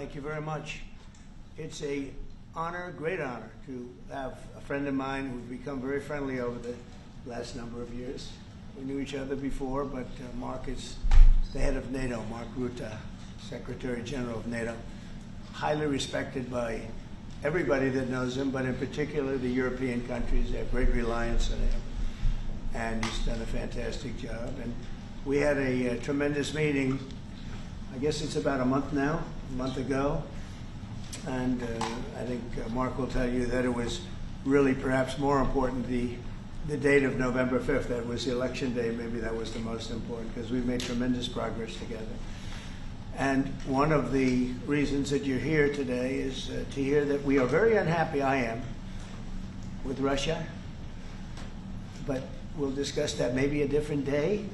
Thank you very much. It's a great honor to have a friend of mine who's become very friendly over the last number of years. We knew each other before, but Mark is the head of NATO, Mark Rutte, Secretary General of NATO. Highly respected by everybody that knows him, but in particular the European countries. They have great reliance on him, and he's done a fantastic job. And we had a tremendous meeting, I guess it's about a month ago, and I think Mark will tell you that it was really perhaps more important the date of November 5th. That was the election day. Maybe that was the most important because we've made tremendous progress together. And one of the reasons that you're here today is to hear that we are very unhappy, I am, with Russia. But we'll discuss that maybe a different day.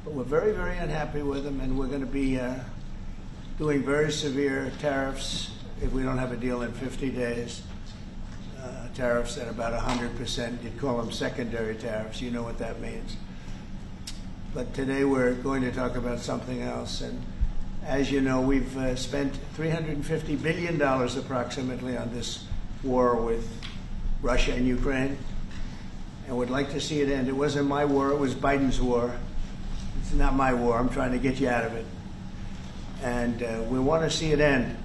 But we're very, very unhappy with them, and we're going to be doing very severe tariffs if we don't have a deal in 50 days. Tariffs at about 100%. You'd call them secondary tariffs. You know what that means. But today we're going to talk about something else. And as you know, we've spent $350 billion approximately on this war with Russia and Ukraine, and would like to see it end. It wasn't my war, it was Biden's war. It's not my war. I'm trying to get you out of it. And we want to see it end.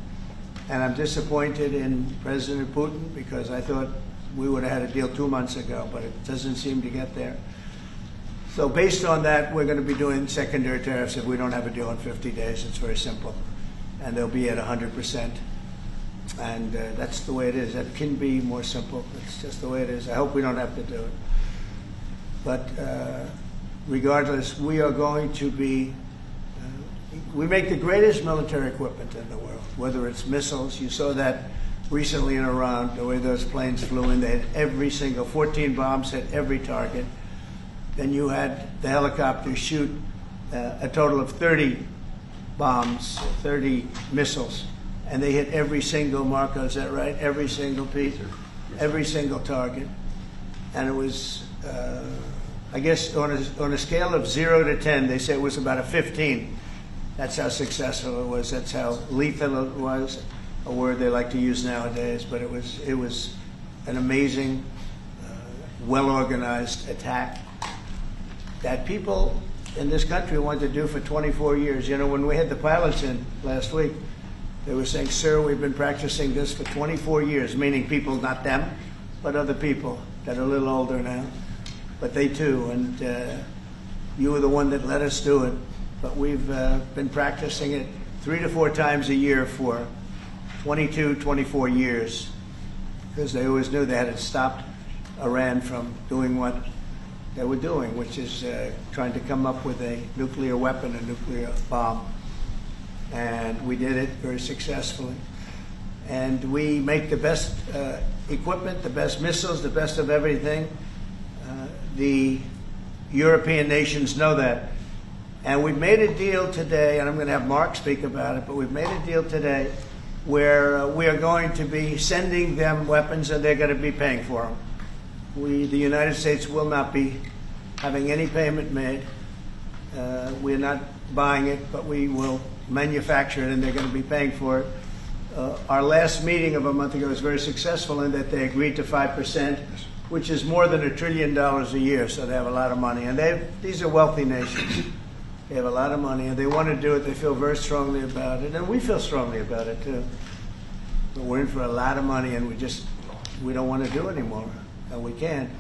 And I'm disappointed in President Putin because I thought we would have had a deal 2 months ago, but it doesn't seem to get there. So based on that, we're going to be doing secondary tariffs if we don't have a deal in 50 days. It's very simple. And they'll be at 100%. And that's the way it is. That can be more simple. It's just the way it is. I hope we don't have to do it. But regardless, we are going to be, we make the greatest military equipment in the world, whether it's missiles. You saw that recently in Iran, the way those planes flew in. They had every single, 14 bombs hit every target. Then you had the helicopters shoot a total of 30 bombs, 30 missiles, and they hit every single, Marco, is that right? Every single piece, every single target. And it was, I guess, on a scale of 0 to 10, they say it was about a 15. That's how successful it was. That's how lethal it was, a word they like to use nowadays. But it was an amazing, well-organized attack that people in this country wanted to do for 24 years. You know, when we had the pilots in last week, they were saying, sir, we've been practicing this for 24 years, meaning people, not them, but other people that are a little older now. But they too, and you were the one that let us do it. But we've been practicing it 3 to 4 times a year for 22, 24 years, because they always knew they had to stop Iran from doing what they were doing, which is trying to come up with a nuclear weapon, a nuclear bomb. And we did it very successfully. And we make the best equipment, the best missiles, the best of everything. The European nations know that. And we've made a deal today, and I'm going to have Mark speak about it, but we've made a deal today where we are going to be sending them weapons and they're going to be paying for them. The United States will not be having any payment made. We're not buying it, but we will manufacture it and they're going to be paying for it. Our last meeting of a month ago was very successful in that they agreed to 5%, which is more than $1 trillion a year, so they have a lot of money. And these are wealthy nations. They have a lot of money, and they want to do it. They feel very strongly about it, and we feel strongly about it, too. But we're in for a lot of money, and we don't want to do anymore, and we can't.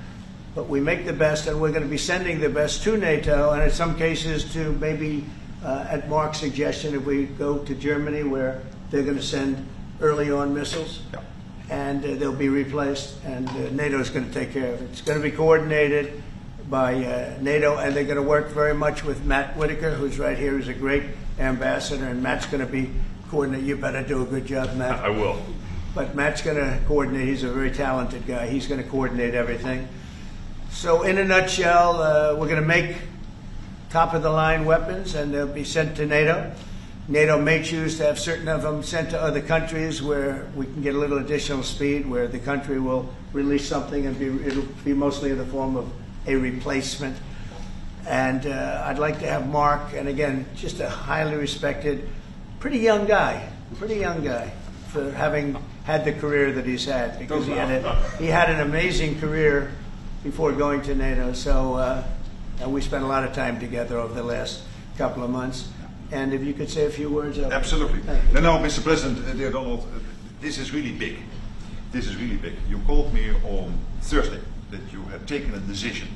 But we make the best, and we're going to be sending the best to NATO, and in some cases to maybe, at Mark's suggestion, if we go to Germany, where they're going to send early on missiles, and they'll be replaced, and NATO is going to take care of it. It's going to be coordinated by NATO, and they're going to work very much with Matt Whitaker, who's right here, who's a great ambassador, and Matt's going to be coordinating. You better do a good job, Matt. I will. But Matt's going to coordinate. He's a very talented guy. He's going to coordinate everything. So in a nutshell, we're going to make top-of-the-line weapons, and they'll be sent to NATO. NATO may choose to have certain of them sent to other countries where we can get a little additional speed, where the country will release something and it'll be mostly in the form of a replacement. And I'd like to have Mark, and again, just a highly respected, pretty young guy, pretty young guy for having had the career that he's had, because he had an amazing career before going to NATO. So and we spent a lot of time together over the last couple of months. And if you could say a few words. Absolutely. No, Mr. President, dear Donald, this is really big. This is really big. You called me on Thursday that you had taken a decision.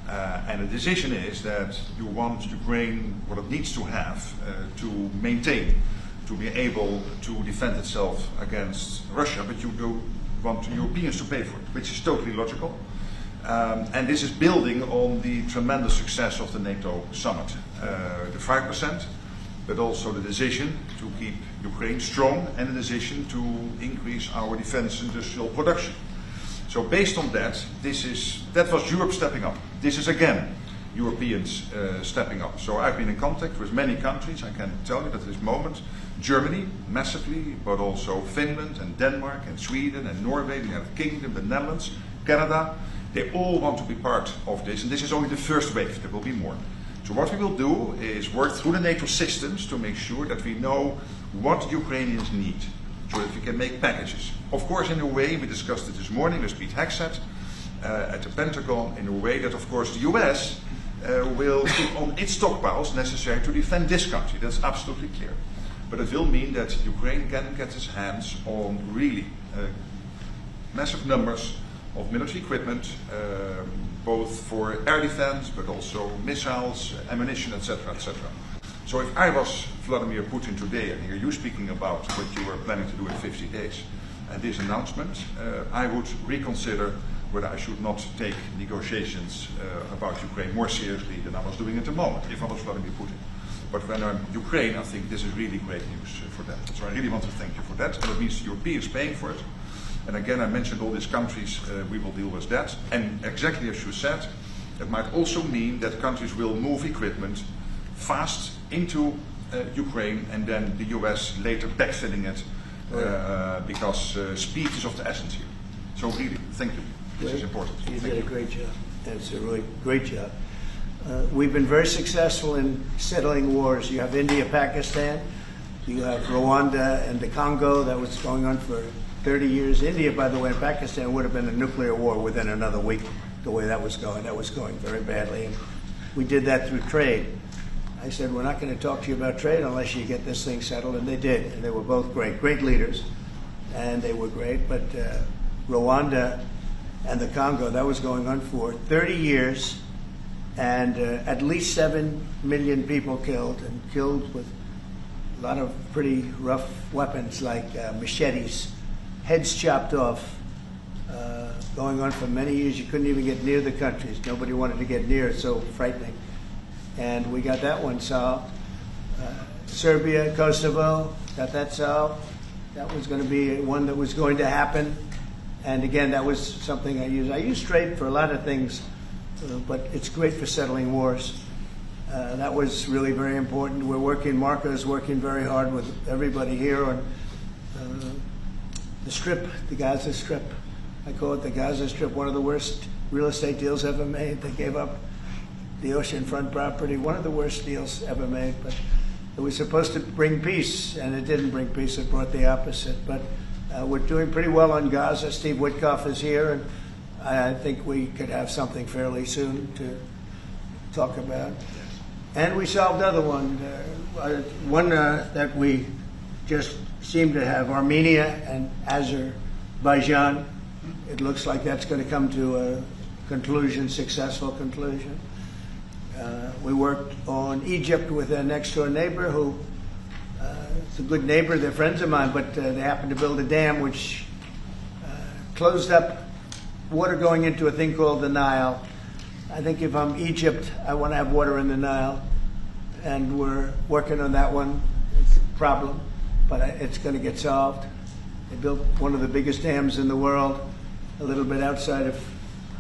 And the decision is that you want Ukraine what it needs to have to maintain, to be able to defend itself against Russia, but you do want the Europeans to pay for it, which is totally logical. And this is building on the tremendous success of the NATO Summit. The 5%, but also the decision to keep Ukraine strong and the decision to increase our defense industrial production. So based on that, that was Europe stepping up. This is again Europeans stepping up. So I've been in contact with many countries. I can tell you that at this moment, Germany massively, but also Finland and Denmark and Sweden and Norway, the United Kingdom, the Netherlands, Canada, they all want to be part of this. And this is only the first wave. There will be more. So what we will do is work through the NATO systems to make sure that we know what Ukrainians need, so that we can make packages. Of course, in a way, we discussed it this morning with Pete Hegseth at the Pentagon, in a way that, of course, the U.S. Will keep on its stockpiles necessary to defend this country. That's absolutely clear. But it will mean that Ukraine can get its hands on really massive numbers of military equipment, both for air defense, but also missiles, ammunition, etc., etc. So if I was Vladimir Putin today and hear you speaking about what you were planning to do in 50 days and this announcement, I would reconsider whether I should not take negotiations about Ukraine more seriously than I was doing at the moment, if I was Vladimir Putin. But when I'm Ukraine, I think this is really great news for them. So I really want to thank you for that. And it means the Europeans paying for it. And again, I mentioned all these countries, we will deal with that. And exactly as you said, it might also mean that countries will move equipment fast into Ukraine and then the US later backfilling it because speed is of the essence here. So really, thank you. This is important. You did a great job. That's a really great job. We've been very successful in settling wars. You have India, Pakistan, you have Rwanda and the Congo. That was going on for 30 years. India, by the way, and Pakistan would have been a nuclear war within another week, the way that was going. That was going very badly. And we did that through trade. I said, we're not going to talk to you about trade unless you get this thing settled, and they did. And they were both great leaders, and they were great. But Rwanda and the Congo, that was going on for 30 years, and at least 7 million people killed, and killed with a lot of pretty rough weapons like machetes, heads chopped off, going on for many years. You couldn't even get near the countries. Nobody wanted to get near. It's so frightening. And we got that one solved. Serbia, Kosovo, got that solved. That was going to be one that was going to happen. And again, that was something I use. I use trade for a lot of things, but it's great for settling wars. That was really very important. We're working, Marco's working very hard with everybody here on the Strip, the Gaza Strip. I call it the Gaza Strip, one of the worst real estate deals ever made. They gave up the oceanfront property, one of the worst deals ever made. But it was supposed to bring peace, and it didn't bring peace. It brought the opposite. But we're doing pretty well on Gaza. Steve Witkoff is here, and I think we could have something fairly soon to talk about. And we solved another one, that we just seem to have, Armenia and Azerbaijan. It looks like that's going to come to a conclusion, successful conclusion. We worked on Egypt with a next-door neighbor who is a good neighbor. They're friends of mine, but they happened to build a dam which closed up water going into a thing called the Nile. I think if I'm Egypt, I want to have water in the Nile, and we're working on that one. It's a problem, but it's going to get solved. They built one of the biggest dams in the world, a little bit outside of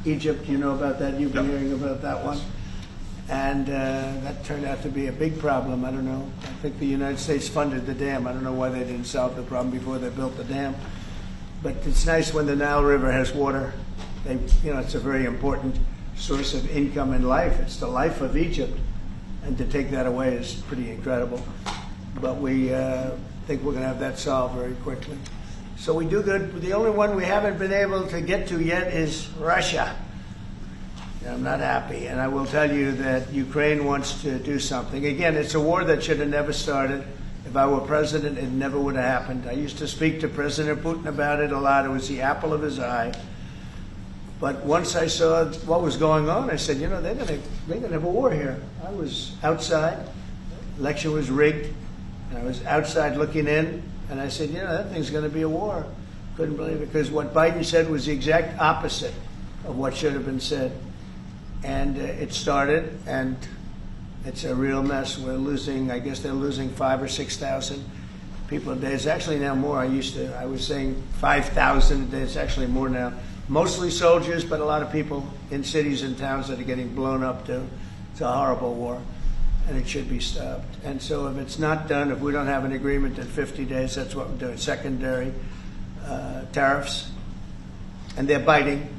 Egypt. You know about that. You've been hearing about that one. And that turned out to be a big problem. I don't know. I think the United States funded the dam. I don't know why they didn't solve the problem before they built the dam. But it's nice when the Nile River has water. It's a very important source of income and life. It's the life of Egypt. And to take that away is pretty incredible. But we think we're going to have that solved very quickly. So we do good. The only one we haven't been able to get to yet is Russia. And I'm not happy. And I will tell you that Ukraine wants to do something. Again, it's a war that should have never started. If I were president, it never would have happened. I used to speak to President Putin about it a lot. It was the apple of his eye. But once I saw what was going on, I said, you know, they're gonna have a war here. I was outside. Election was rigged. And I was outside looking in. And I said, you know, that thing's going to be a war. Couldn't believe it, because what Biden said was the exact opposite of what should have been said. And it started, and it's a real mess. We're losing, I guess they're losing 5,000 or 6,000 people a day. It's actually now more. I was saying 5,000 a day. It's actually more now. Mostly soldiers, but a lot of people in cities and towns that are getting blown up too. It's a horrible war, and it should be stopped. And so if it's not done, if we don't have an agreement in 50 days, that's what we're doing. Secondary tariffs, and they're biting.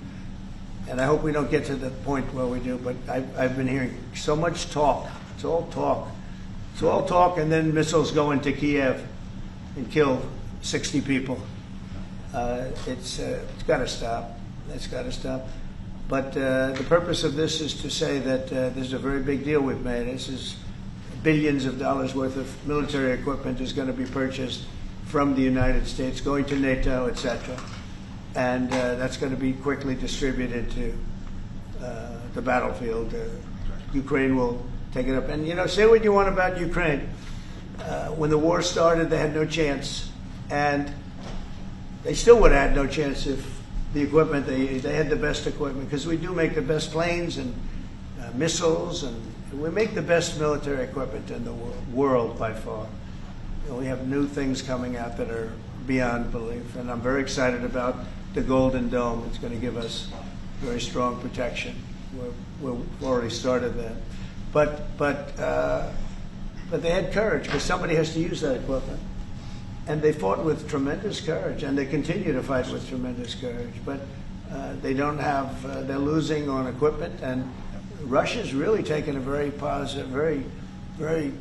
And I hope we don't get to the point where we do, but I've been hearing so much talk. It's all talk. It's all talk, and then missiles go into Kiev and kill 60 people. It's got to stop. It's got to stop. But the purpose of this is to say that this is a very big deal we've made. This is billions of dollars worth of military equipment is going to be purchased from the United States, going to NATO, etc. And that's going to be quickly distributed to the battlefield. Ukraine will take it up. And, you know, say what you want about Ukraine. When the war started, they had no chance. And they still would have had no chance if the equipment, they had the best equipment, because we do make the best planes and missiles, and we make the best military equipment in the world by far. You know, we have new things coming out that are beyond belief, and I'm very excited about the Golden Dome. It's going to give us very strong protection. We've already started that. But they had courage, because somebody has to use that equipment. And they fought with tremendous courage, and they continue to fight with tremendous courage. But they don't have, they're losing on equipment, and Russia's really taken a very positive, very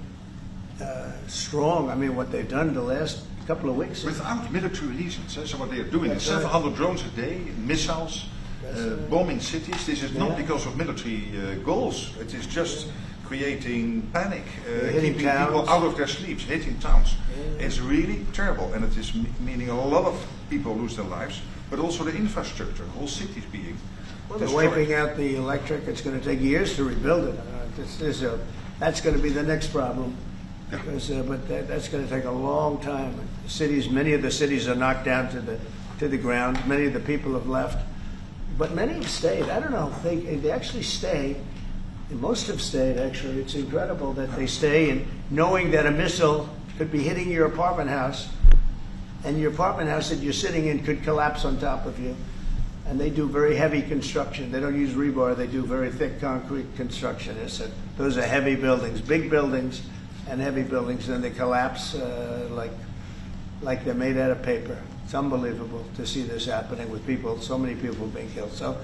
strong, I mean, what they've done the last couple of weeks. Without military reasons. So what they are doing is 700 drones a day, missiles, bombing cities. This is not because of military goals. It is just creating panic, keeping people out of their sleeps, hitting towns. Yeah. It's really terrible, and it is meaning a lot of people lose their lives, but also the infrastructure, whole cities being they're wiping out the electric. It's going to take years to rebuild it. That's going to be the next problem. Yeah. Because, but that's going to take a long time. Cities, many of the cities are knocked down to the ground. Many of the people have left, but many have stayed. I don't know. They actually stay. Most have stayed, actually. It's incredible that they stay, and knowing that a missile could be hitting your apartment house, and your apartment house that you're sitting in could collapse on top of you. And they do very heavy construction. They don't use rebar. They do very thick concrete construction. Those are heavy buildings, big buildings and heavy buildings, and they collapse like they're made out of paper. It's unbelievable to see this happening with people, so many people being killed. So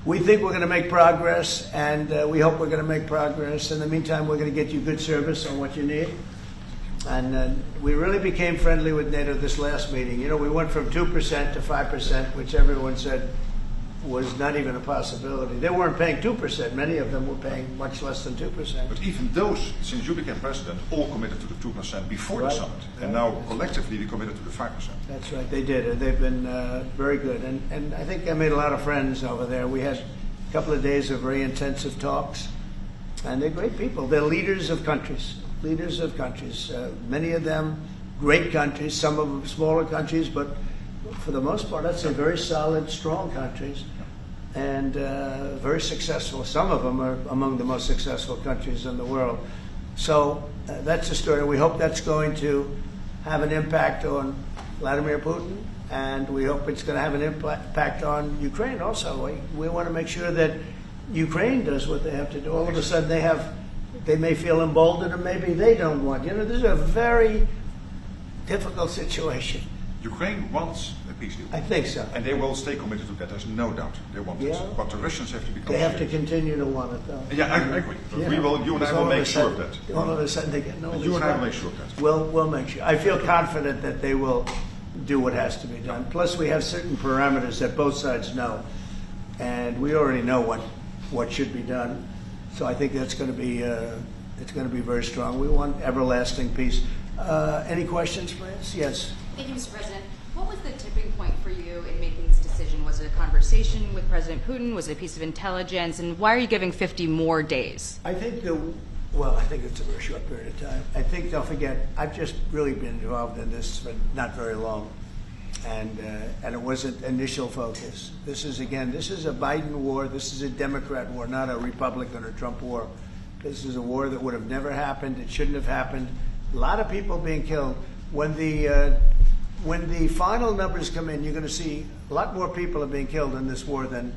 we think we're going to make progress, and we hope we're going to make progress. In the meantime, we're going to get you good service on what you need. And we really became friendly with NATO this last meeting. You know, we went from 2% to 5%, which everyone said was not even a possibility. They weren't paying 2%. Many of them were paying much less than 2%. But even those, since you became president, all committed to the 2% before the summit. And now collectively we committed to the 5%. That's right, they did. And they've been very good. And I think I made a lot of friends over there. We had a couple of days of very intensive talks. And they're great people. They're leaders of countries. Leaders of countries. Many of them great countries, some of them smaller countries, but for the most part, I'd say very solid, strong countries, and very successful. Some of them are among the most successful countries in the world. So that's the story. We hope that's going to have an impact on Vladimir Putin, and we hope it's going to have an impact on Ukraine also. We want to make sure that Ukraine does what they have to do. All of a sudden they may feel emboldened, or maybe they don't want. You know, this is a very difficult situation. Ukraine wants a peace deal. I think so. And they will stay committed to that, there's no doubt. They want this. Yeah. But the Russians have to become They have to serious. continue to want it, though. Yeah, I agree. But You know, you and I because will all make a sure of sudden- that. All of a sudden they get no. You and I will make sure of that. We'll make sure. I feel confident that they will do what has to be done. Plus, we have certain parameters that both sides know, and we already know what should be done. So I think that's going to be it's going to be very strong. We want everlasting peace. Any questions, France? Yes. Thank you, Mr. President. What was the tipping point for you in making this decision? Was it a conversation with President Putin? Was it a piece of intelligence? And why are you giving 50 more days? I think I think it's a very short period of time. I think, don't forget, I've just really been involved in this for not very long. And it wasn't initial focus. This is a Biden war. This is a Democrat war, not a Republican or Trump war. This is a war that would have never happened. It shouldn't have happened. A lot of people being killed. When the final numbers come in, you're going to see a lot more people are being killed in this war than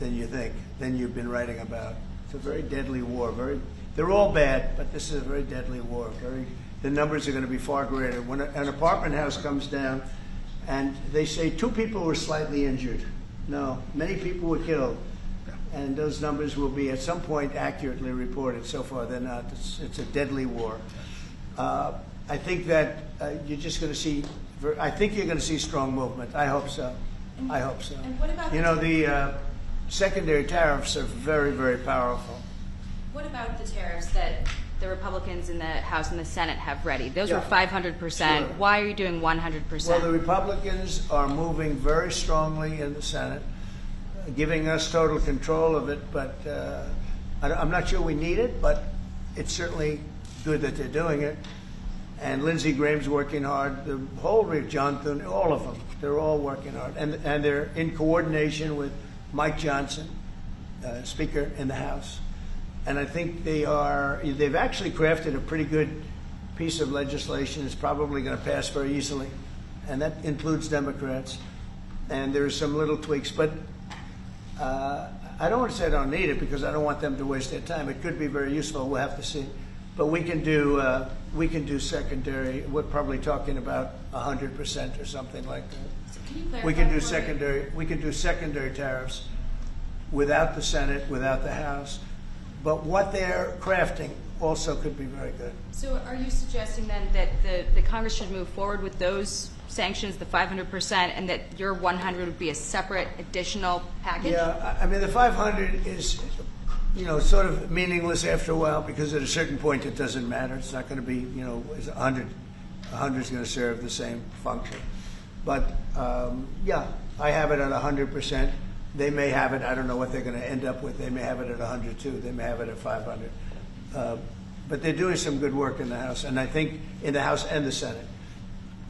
you think, than you've been writing about. It's a very deadly war. They're all bad, but this is a very deadly war. The numbers are going to be far greater. When an apartment house comes down, and they say 2 people were slightly injured. No, many people were killed. And those numbers will be at some point accurately reported. So far, they're not. It's a deadly war. I think that you're just going to see. I think you're going to see strong movement. I hope so. I hope so. And what about the secondary tariffs are very, very powerful. What about the tariffs that the Republicans in the House and the Senate have ready? Those were Yeah. 500%. Sure. Why are you doing 100%? Well, the Republicans are moving very strongly in the Senate, giving us total control of it. But I'm not sure we need it, but it's certainly good that they're doing it. And Lindsey Graham's working hard. The whole John Thune, all of them, they're all working hard, and they're in coordination with Mike Johnson, Speaker in the House. And I think they've actually crafted a pretty good piece of legislation. It's probably going to pass very easily, and that includes Democrats. And there are some little tweaks, but I don't want to say I don't need it because I don't want them to waste their time. It could be very useful. We'll have to see. But we can do secondary. We're probably talking about 100% or something like that. So can you clarify We can do for me? secondary. We can do secondary tariffs without the Senate, without the House. But what they're crafting also could be very good. So are you suggesting then that the Congress should move forward with those sanctions, the 500%, and that your 100 would be a separate additional package? Yeah, I mean the 500 is, sort of meaningless after a while because at a certain point it doesn't matter. It's not going to be, it's 100. 100 is going to serve the same function. But yeah, I have it at 100%. They may have it. I don't know what they're going to end up with. They may have it at 100 too. They may have it at 500. But they're doing some good work in the House, and I think in the House and the Senate.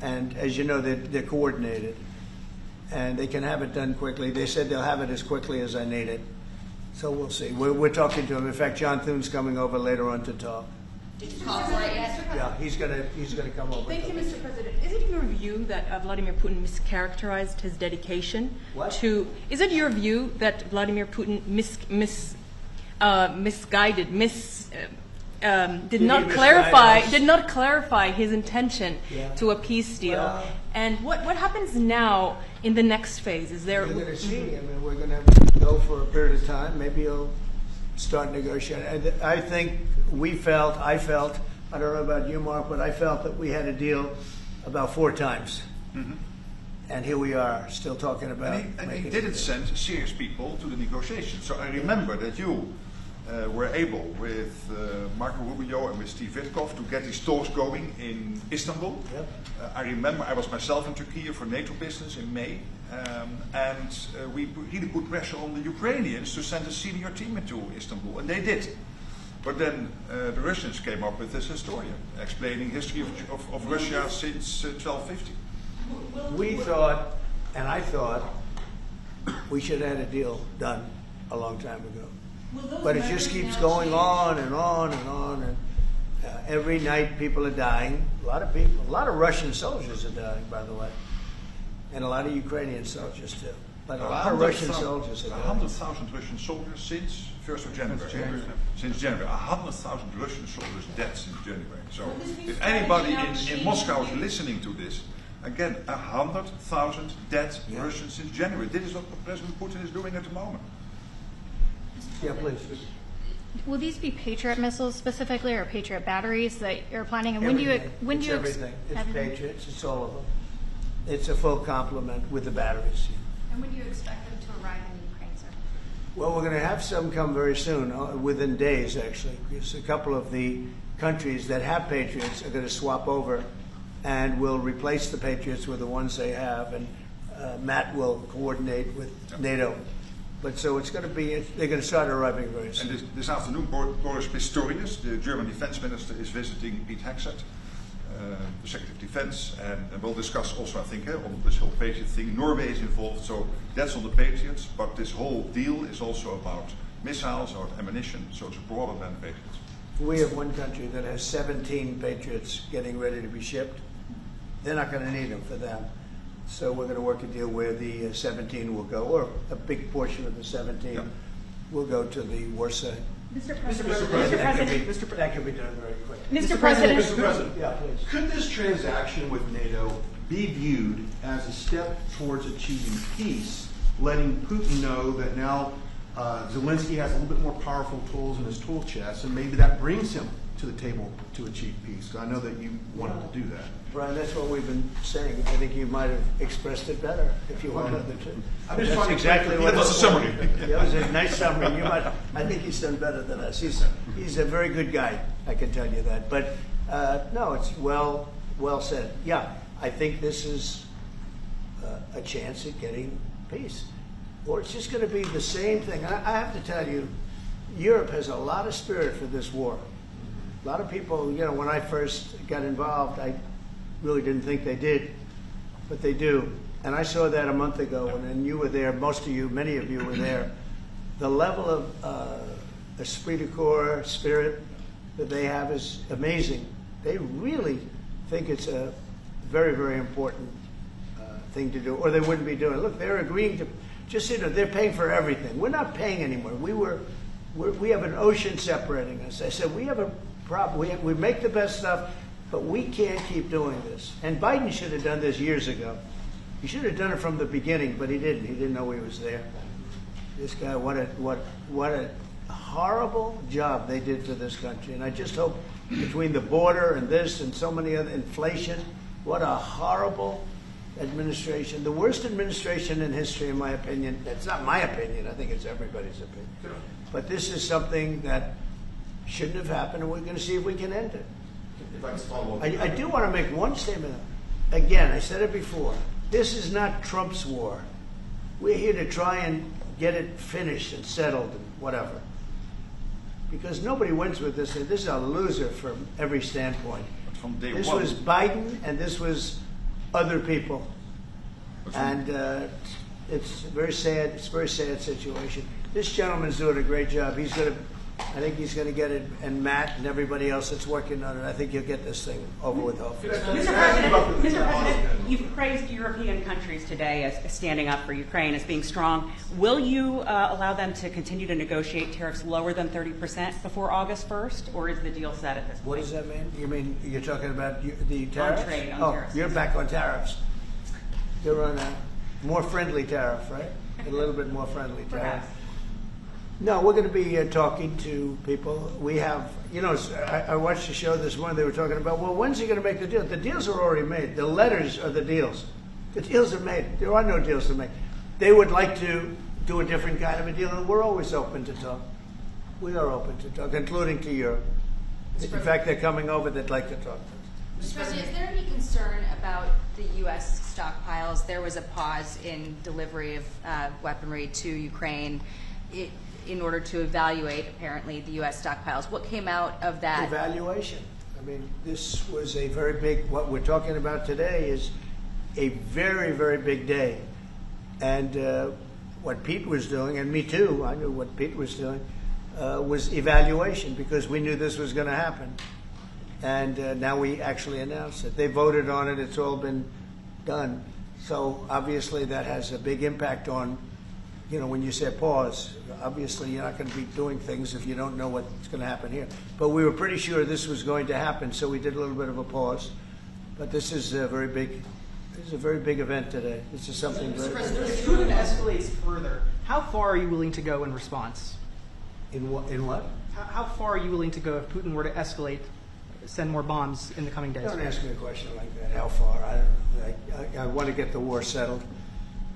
And as you know, they're coordinated, and they can have it done quickly. They said they'll have it as quickly as I need it. So we'll see. We're talking to him. In fact, John Thune's coming over later on to talk. Did you call for it yet? Yeah, he's gonna come over. Thank you, Mr. President. Is it your view that Vladimir Putin mischaracterized his dedication to? Is it your view that Vladimir Putin did not clarify his intention to a peace deal? Well, and what happens now in the next phase? Is there? You're going to see. I mean, we're going to go for a period of time. Maybe he'll start negotiating. I think I felt, I don't know about you, Mark, but I felt that we had a deal about 4 times. Mm-hmm. And here we are, still talking about it. And he didn't send serious people to the negotiations. So I remember that you were able, with Marco Rubio and with Steve Witkoff, to get these talks going in Istanbul. Yep. I remember I was myself in Turkey for NATO business in May, and we really put pressure on the Ukrainians to send a senior team into Istanbul, and they did. But then the Russians came up with this historian explaining history of Russia since 1250. We thought, and I thought, we should have had a deal done a long time ago. But it just keeps going on and on and on. And every night people are dying. A lot of people, a lot of Russian soldiers are dying, by the way. And a lot of Ukrainian soldiers too. But a lot of Russian soldiers are dying. 100,000 Russian soldiers since 1st of January. Since January. 100,000 Russian soldiers dead since January. So if anybody in Moscow is listening to this, Again, 100,000 dead Russians since January. This is what President Putin is doing at the moment. Yeah, please. Will these be Patriot missiles specifically, or Patriot batteries that you're planning? And Everything. when do you everything. It's everything? Patriots. It's all of them. It's a full complement with the batteries. And when do you expect them to arrive in Ukraine, sir? Well, we're going to have some come very soon, within days, actually. Because a couple of the countries that have Patriots are going to swap over and will replace the Patriots with the ones they have. And Matt will coordinate with NATO. But so it's going to be, they're going to start arriving very soon. And this afternoon, Boris Pistorius, the German defense minister, is visiting Pete Hegseth, the Secretary of Defense, and we'll discuss also, I think, on this whole Patriot thing. Norway is involved, so that's on the Patriots, but this whole deal is also about missiles or ammunition, so it's broader than Patriots. We have one country that has 17 Patriots getting ready to be shipped. They're not going to need them for them. So we're going to work a deal where the 17 will go, or a big portion of the 17 will go to the war side. Mr. President. That could be done very quick. Mr. President. Mr. President, Yeah, please. could this transaction with NATO be viewed as a step towards achieving peace, letting Putin know that now Zelensky has a little bit more powerful tools in his tool chest, and maybe that brings him to the table to achieve peace? I know that you wanted to do that. Brian, that's what we've been saying. I think you might have expressed it better if you wanted to. I'm just That's trying to exactly what That was a summary. That was a nice summary. I think he's done better than us. He's a very good guy, I can tell you that. But no, it's well said. Yeah, I think this is a chance at getting peace. Or it's just going to be the same thing. And I have to tell you, Europe has a lot of spirit for this war. A lot of people, when I first got involved, I really didn't think they did, but they do. And I saw that a month ago, and you were there, most of you, many of you were there. The level of esprit de corps, spirit that they have is amazing. They really think it's a very, very important thing to do, or they wouldn't be doing it. Look, they're agreeing to, they're paying for everything. We're not paying anymore. We have an ocean separating us. I said, we have a problem. We make the best stuff, but we can't keep doing this. And Biden should have done this years ago. He should have done it from the beginning, but he didn't. He didn't know he was there. This guy, what a horrible job they did to this country. And I just hope between the border and this and so many other, inflation, what a horrible administration. The worst administration in history, in my opinion. It's not my opinion. I think it's everybody's opinion. But this is something that shouldn't have happened, and we're going to see if we can end it. If I can follow up. I do want to make one statement. Again, I said it before. This is not Trump's war. We're here to try and get it finished and settled and whatever. Because nobody wins with this. This is a loser from every standpoint. But from day This one, was Biden, and this was other people. And it's a very sad. It's a very sad situation. This gentleman's doing a great job. I think he's going to get it, and Matt and everybody else that's working on it. I think he'll get this thing over with. Hopefully. Mr. President, you've praised European countries today as standing up for Ukraine, as being strong. Will you allow them to continue to negotiate tariffs lower than 30% before August 1st, or is the deal set at this point? What does that mean? You mean you're talking about the tariffs? On trade, on tariffs. You're back on tariffs. You're on a more friendly tariff, right? A little bit more friendly tariff. Perhaps. No, we're going to be talking to people. We have, I watched the show this morning. They were talking about, well, when's he going to make the deal? The deals are already made. The letters are the deals. The deals are made. There are no deals to make. They would like to do a different kind of a deal, and we're always open to talk. We are open to talk, including to Europe. In fact, they're coming over. They'd like to talk to us. Mr. President, is there any concern about the U.S. stockpiles? There was a pause in delivery of weaponry to Ukraine in order to evaluate, apparently, the U.S. stockpiles. What came out of that? Evaluation. I mean, this was a very big, what we're talking about today is a very, very big day. And what Pete was doing, and me too, I knew what Pete was doing, was evaluation, because we knew this was going to happen. And now we actually announced it. They voted on it. It's all been done. So obviously that has a big impact on, when you say pause, obviously you're not going to be doing things if you don't know what's going to happen here. But we were pretty sure this was going to happen, so we did a little bit of a pause. But this is a very big This is a very big event today. This is something Mr. very... President, if Putin escalates further, how far are you willing to go in response? In what? How far are you willing to go if Putin were to escalate, send more bombs in the coming days? Don't ask me a question like that. How far? I want to get the war settled.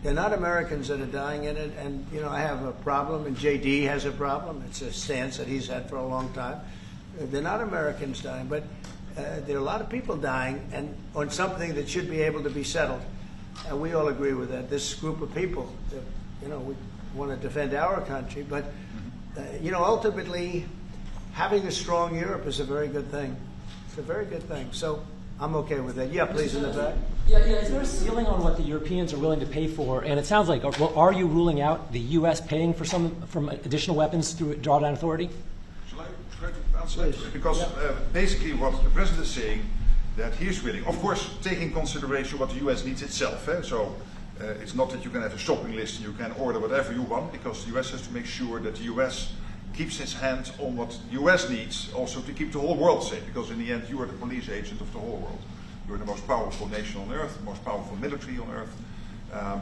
They're not Americans that are dying in it, and you know I have a problem, and JD has a problem. It's a stance that he's had for a long time. They're not Americans dying, but there are a lot of people dying, and on something that should be able to be settled. And we all agree with that. This group of people, you know, we want to defend our country, but you know, ultimately, having a strong Europe is a very good thing. It's a very good thing. So I'm okay with that. Yeah, please, in the back. Yeah. Is there a ceiling on what the Europeans are willing to pay for? And it sounds like, well, are you ruling out the U.S. paying for from additional weapons through drawdown authority? Shall I try to answer that? Because basically what the president is saying, that he is willing, of course, taking consideration what the U.S. needs itself. So it's not that you can have a shopping list and you can order whatever you want, because the U.S. has to make sure that the U.S. keeps its hand on what the U.S. needs, also to keep the whole world safe, because in the end you are the police agent of the whole world. You're the most powerful nation on earth, the most powerful military on earth.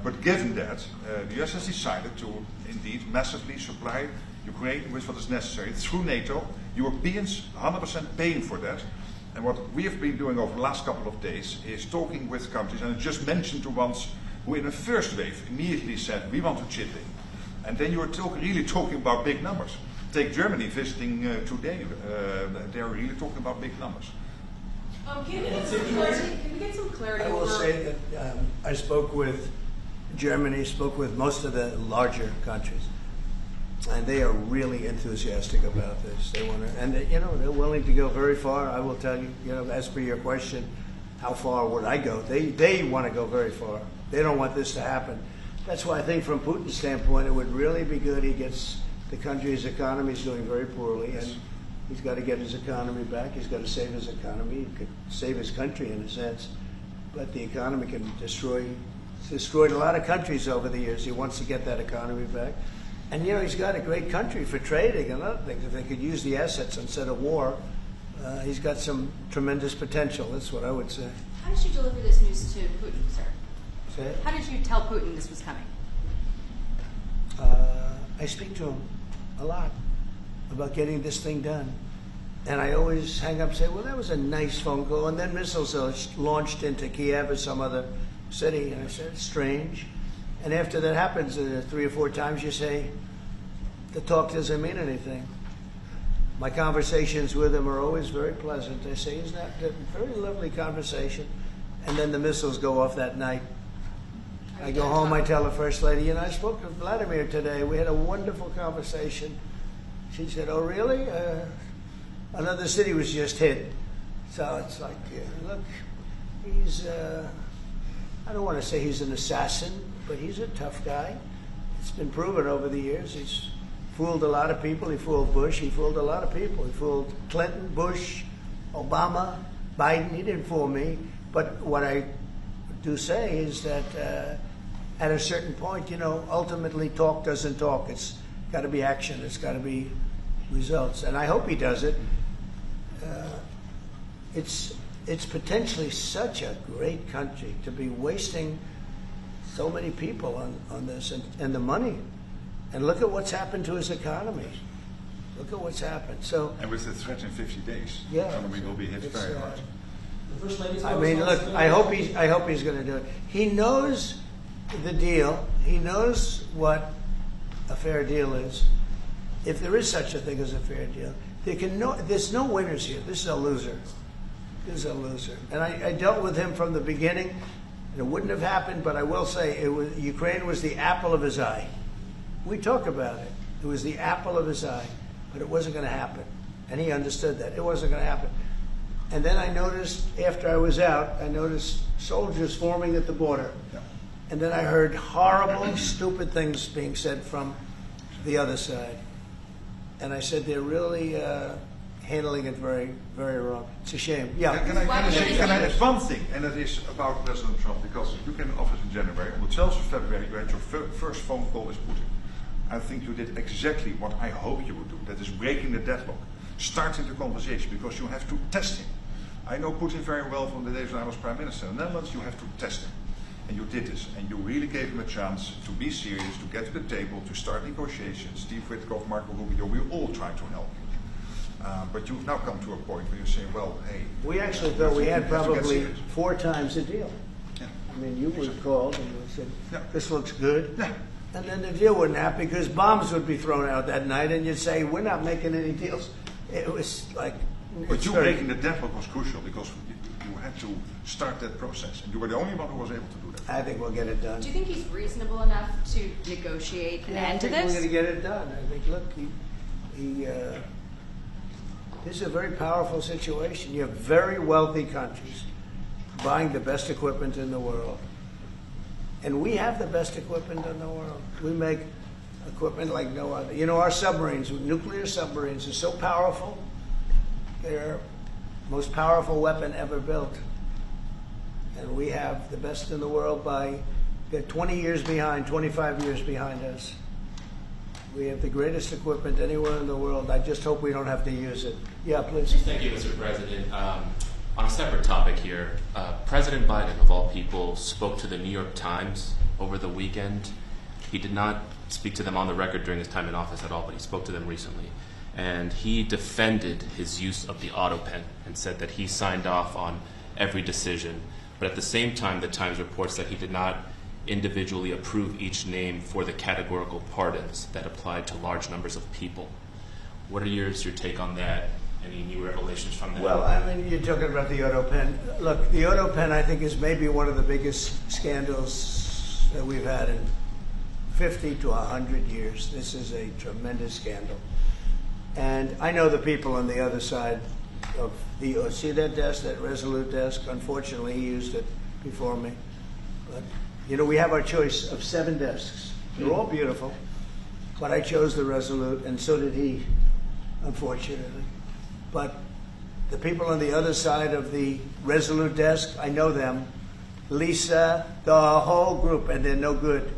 But given that, the U.S. has decided to indeed massively supply Ukraine with what is necessary through NATO. Europeans 100% paying for that. And what we have been doing over the last couple of days is talking with countries, and I just mentioned the ones who in the first wave immediately said, we want to chip in. And then you're really talking about big numbers. Take Germany visiting today. They're really talking about big numbers. Can we get some clarity? I will say that I spoke with Germany, spoke with most of the larger countries, and they are really enthusiastic about this. They want to, and you know, they're willing to go very far. I will tell you, you know, as per your question, how far would I go? They want to go very far. They don't want this to happen. That's why I think from Putin's standpoint, it would really be good. He gets the country's economy is doing very poorly, and he's got to get his economy back. He's got to save his economy. He could save his country in a sense, but the economy can destroyed a lot of countries over the years. He wants to get that economy back. And you know, he's got a great country for trading and other things. If they could use the assets instead of war, he's got some tremendous potential. That's what I would say. How did you deliver this news to Putin, sir? Say it? How did you tell Putin this was coming? I speak to him a lot about getting this thing done. And I always hang up and say, well, that was a nice phone call. And then missiles are launched into Kiev or some other city. And I said, it's strange. And after that happens 3 or 4 times, you say, the talk doesn't mean anything. My conversations with him are always very pleasant. I say, isn't that a very lovely conversation? And then the missiles go off that night. I go home, I tell the First Lady, you know, I spoke to Vladimir today. We had a wonderful conversation. She said, oh, really? Another city was just hit. So it's like, look, he's, I don't want to say he's an assassin, but he's a tough guy. It's been proven over the years. He's fooled a lot of people. He fooled Bush. He fooled a lot of people. He fooled Clinton, Bush, Obama, Biden. He didn't fool me. But what I do say is that at a certain point, you know, ultimately talk doesn't talk. It's got to be action. It's got to be results. And I hope he does it. It's potentially such a great country to be wasting so many people on this and the money. And look at what's happened to his economy. Look at what's happened. So, and with the threat in 50 days, yeah, the economy will be hit very hard. I mean, look, I hope he's going to do it. He knows the deal. He knows what a fair deal is. If there is such a thing as a fair deal, there's no winners here. This is a loser. This is a loser. And I dealt with him from the beginning. It wouldn't have happened, but I will say Ukraine was the apple of his eye. We talk about it. It was the apple of his eye, but it wasn't going to happen. And he understood that. It wasn't going to happen. And then I noticed, after I was out, I noticed soldiers forming at the border. Yeah. And then I heard horrible, stupid things being said from the other side. And I said, they're really handling it very, very wrong. It's a shame. Yeah. Can I add one thing, and that is about President Trump, because you came in office in January. On the 12th of February, you had your first phone call with Putin. I think you did exactly what I hope you would do. That is breaking the deadlock, starting the conversation, because you have to test him. I know Putin very well from the days when I was Prime Minister in the Netherlands. You have to test him. And you did this, and you really gave him a chance to be serious, to get to the table, to start negotiations. Steve Witkoff, Marco Rubio, we all tried to help you. But you've now come to a point where you say, well, hey... We actually thought we had have to get probably serious. 4 times the deal. Yeah. I mean, you would have called and you said, Yeah. this looks good. Yeah. And then the deal wouldn't happen because bombs would be thrown out that night and you'd say, we're not making any deals. It was like... But it's you very- making the deadlock was crucial because you had to start that process, and you were the only one who was able to do that. I think we'll get it done. Do you think he's reasonable enough to negotiate an end to I think we're this? going to get it done. I think, look, this is a very powerful situation. You have very wealthy countries buying the best equipment in the world. And we have the best equipment in the world. We make equipment like no other. You know, our submarines, nuclear submarines, are so powerful. They're the most powerful weapon ever built. And we have the best in the world they're 20 years behind, 25 years behind us. We have the greatest equipment anywhere in the world. I just hope we don't have to use it. Yeah, please. Thank you, Mr. President. On a separate topic here, President Biden, of all people, spoke to the New York Times over the weekend. He did not speak to them on the record during his time in office at all, but he spoke to them recently. And he defended his use of the auto pen and said that he signed off on every decision. But at the same time, the Times reports that he did not individually approve each name for the categorical pardons that applied to large numbers of people. What are your take on that? Any new revelations from that? Well, I mean, you're talking about the auto pen. Look, the auto pen, I think, is maybe one of the biggest scandals that we've had in 50 to 100 years. This is a tremendous scandal. And I know the people on the other side of the, see that desk, that Resolute desk? Unfortunately, he used it before me. But, you know, we have our choice of 7 desks. They're all beautiful. But I chose the Resolute, and so did he, unfortunately. But the people on the other side of the Resolute desk, I know them. Lisa, the whole group, and they're no good.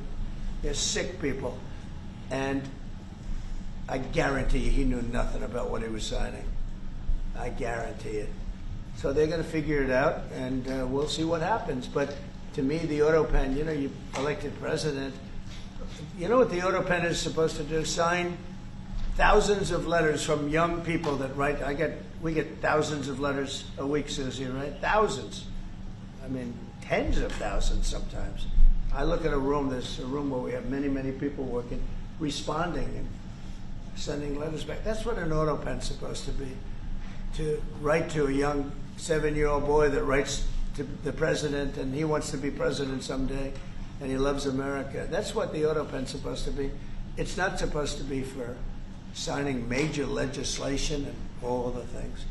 They're sick people. And I guarantee you he knew nothing about what he was signing. I guarantee it. So they're going to figure it out, and we'll see what happens. But to me, the auto pen, you know, you elected president. You know what the auto pen is supposed to do? Sign thousands of letters from young people that write. We get thousands of letters a week, Susie, right? Thousands. I mean, tens of thousands sometimes. I look at a room, there's a room where we have many, many people working, responding and sending letters back. That's what an auto pen's supposed to be. To write to a young 7-year-old boy that writes to the president and he wants to be president someday and he loves America. That's what the auto pen's supposed to be. It's not supposed to be for signing major legislation and all the things.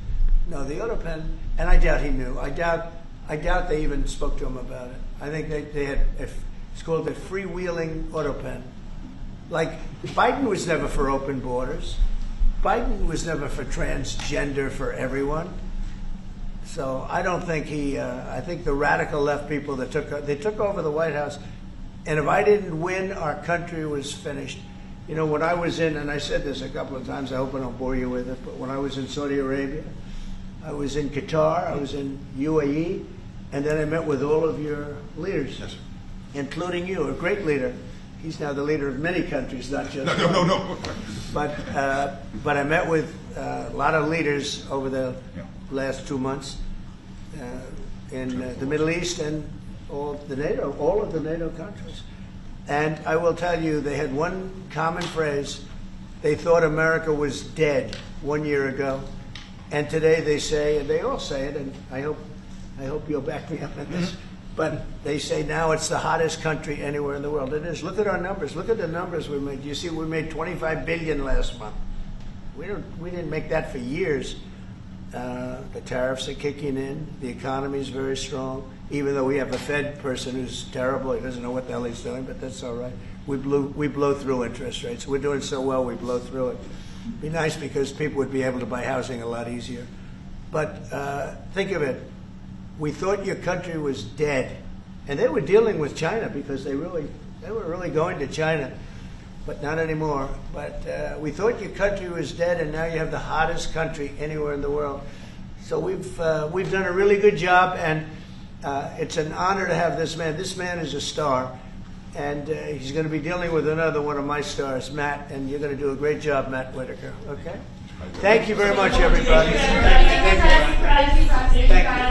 No, the auto pen, and I doubt he knew. I doubt they even spoke to him about it. I think they had, it's called a freewheeling auto pen. Like, Biden was never for open borders. Biden was never for transgender for everyone. So I don't think I think the radical left people that took over the White House, and if I didn't win, our country was finished. You know, when I was in, and I said this a couple of times, I hope I don't bore you with it, but when I was in Saudi Arabia, I was in Qatar, I was in UAE, and then I met with all of your leaders, Yes. including you, a great leader. He's now the leader of many countries, not just No. But I met with a lot of leaders over the last 2 months in the Middle East and all of the NATO countries. And I will tell you, they had one common phrase. They thought America was dead 1 year ago. And today they say, and they all say it, and I hope you'll back me up on this, but they say now it's the hottest country anywhere in the world. It is. Look at our numbers. Look at the numbers we made. You see, we made $25 billion last month. We didn't make that for years. The tariffs are kicking in. The economy is very strong. Even though we have a Fed person who's terrible, he doesn't know what the hell he's doing, but that's all right. We blow through interest rates. We're doing so well, we blow through it. It'd be nice because people would be able to buy housing a lot easier. But think of it. We thought your country was dead, and they were dealing with China because they were really going to China, but not anymore. But we thought your country was dead, and now you have the hottest country anywhere in the world. So we've done a really good job, and It's an honor to have this man. This man is a star, and he's going to be dealing with another one of my stars, Matt, and you're going to do a great job, Matt Whitaker. Okay? Thank you very much, everybody. Thank you.